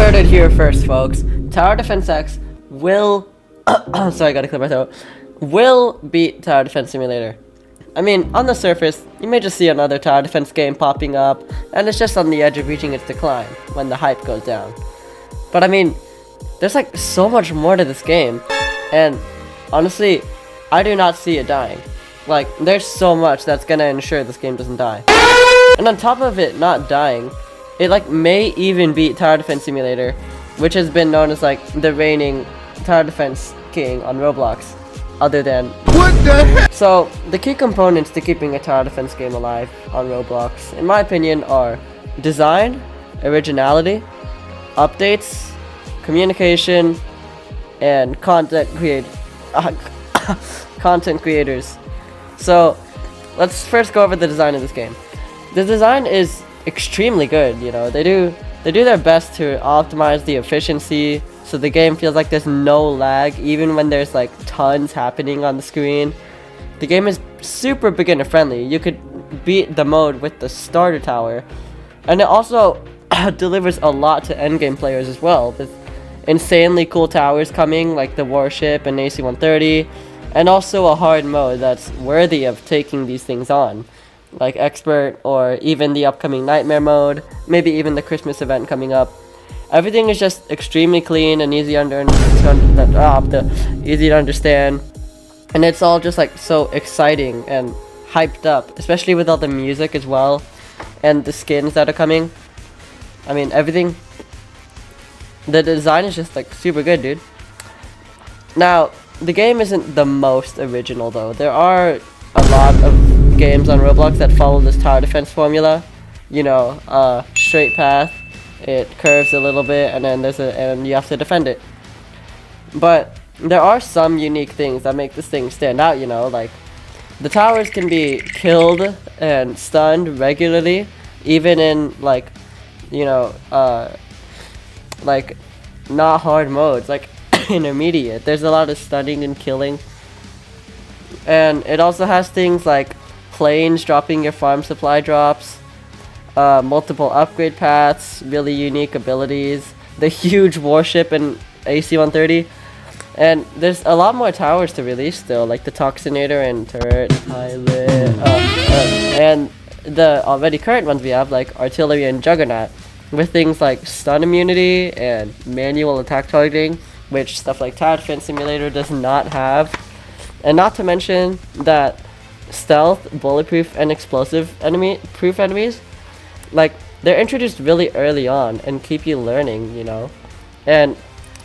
heard it here first, folks. Tower Defense X will sorry, gotta clear my throat. Will beat Tower Defense Simulator. I mean, on the surface, you may just see another tower defense game popping up, and it's just on the edge of reaching its decline when the hype goes down. But I mean, there's like so much more to this game, and honestly, I do not see it dying. Like, there's so much that's gonna ensure this game doesn't die. And on top of it not dying, it like may even beat Tower Defense Simulator, which has been known as like the reigning tower defense king on Roblox, other than what the heck? So the key components to keeping a tower defense game alive on Roblox, in my opinion, are design, originality, updates, communication, and content creators. So let's first go over the design of this game. The design is extremely good. You know, they do their best to optimize the efficiency so the game feels like there's no lag even when there's like tons happening on the screen. The game is super beginner friendly. You could beat the mode with the starter tower, and it also delivers a lot to endgame players as well, with insanely cool towers coming like the warship and AC-130, and also a hard mode that's worthy of taking these things on, like expert, or even the upcoming nightmare mode, maybe even the Christmas event coming up. Everything is just extremely clean and easy to understand, and it's all just like so exciting and hyped up, especially with all the music as well and the skins that are coming. I mean, everything, the design is just like super good, dude. Now, the game isn't the most original though. There are a lot of games on Roblox that follow this tower defense formula. You know, straight path, it curves a little bit, and then and you have to defend it. But there are some unique things that make this thing stand out, you know, like the towers can be killed and stunned regularly, even in like, you know, like not hard modes, like intermediate. There's a lot of stunning and killing. And it also has things like planes dropping your farm supply drops, multiple upgrade paths, really unique abilities, the huge warship in AC-130, and there's a lot more towers to release still, like the Toxinator and Turret Pilot, and the already current ones we have, like Artillery and Juggernaut, with things like stun immunity and manual attack targeting, which stuff like Tower Defense Simulator does not have. And not to mention that stealth, bulletproof, and explosive proof enemies, like, they're introduced really early on and keep you learning, you know. And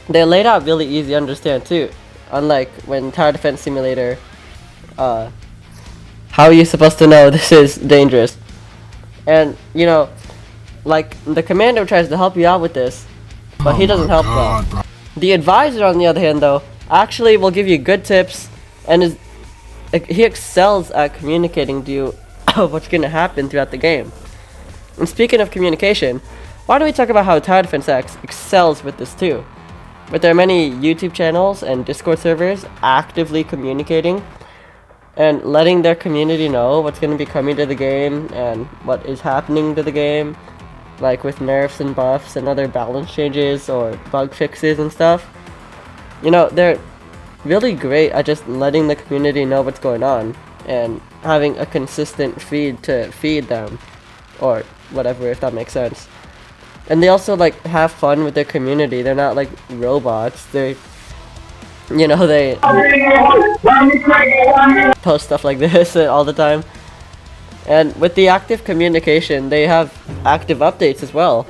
they're laid out really easy to understand too, unlike when Tower Defense Simulator, how are you supposed to know this is dangerous? And, you know, like, the commander tries to help you out with this, but he doesn't help well. The advisor, on the other hand, though, actually will give you good tips, and he excels at communicating to you what's going to happen throughout the game. And speaking of communication, why don't we talk about how Tower Defense X excels with this too? But there are many YouTube channels and Discord servers actively communicating and letting their community know what's going to be coming to the game and what is happening to the game, like with nerfs and buffs and other balance changes or bug fixes and stuff. You know, they're really great at just letting the community know what's going on and having a consistent feed to feed them, or whatever, if that makes sense. And they also like have fun with their community. They're not like robots. They're, you know, they post stuff like this all the time. And with the active communication, they have active updates as well.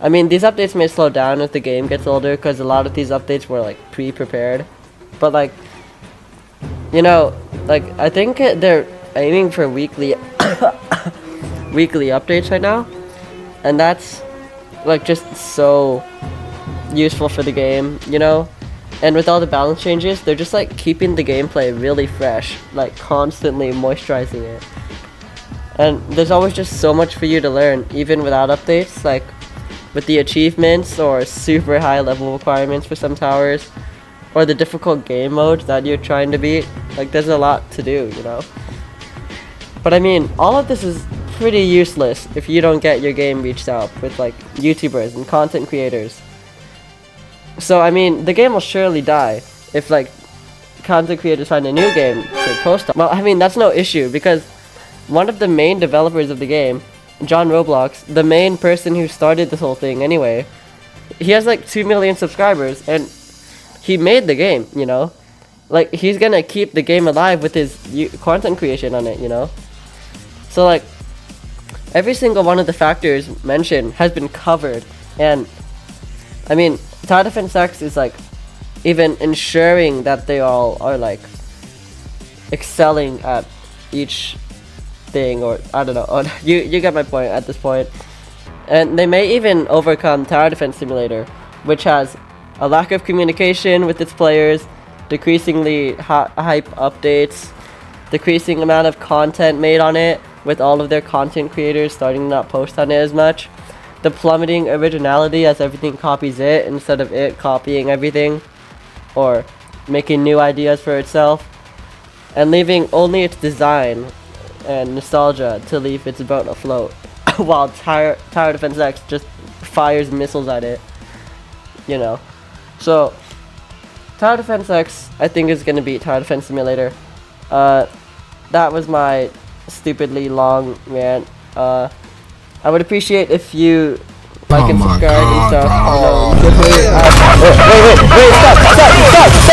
I mean, these updates may slow down as the game gets older, because a lot of these updates were like pre-prepared. But like, you know, like I think they're aiming for weekly weekly updates right now, and that's like just so useful for the game, you know. And with all the balance changes, they're just like keeping the gameplay really fresh, like constantly moisturizing it. And there's always just so much for you to learn, even without updates, like with the achievements or super high level requirements for some towers, or the difficult game modes that you're trying to beat. Like, there's a lot to do, you know. But I mean, all of this is pretty useless if you don't get your game reached out with like YouTubers and content creators So I mean, the game will surely die if like content creators find a new game to post on. Well, I mean, that's no issue because one of the main developers of the game, John ROBLOX, the main person who started this whole thing anyway, he has like 2 million subscribers and he made the game, you know? Like, he's gonna keep the game alive with his content creation on it, you know? So like, every single one of the factors mentioned has been covered, and I mean, Tower Defense X is like even ensuring that they all are like excelling at each thing, or I don't know. You get my point at this point. And they may even overcome Tower Defense Simulator, which has a lack of communication with its players, decreasingly hype updates, decreasing amount of content made on it, with all of their content creators starting to not post on it as much, the plummeting originality as everything copies it instead of it copying everything or making new ideas for itself, and leaving only its design and nostalgia to leave its boat afloat while Tower Defense X just fires missiles at it, you know. So Tower Defense X, I think, is gonna beat Tower Defense Simulator. That was my stupidly long rant. I would appreciate if you like and subscribe and stuff. Wait, stop!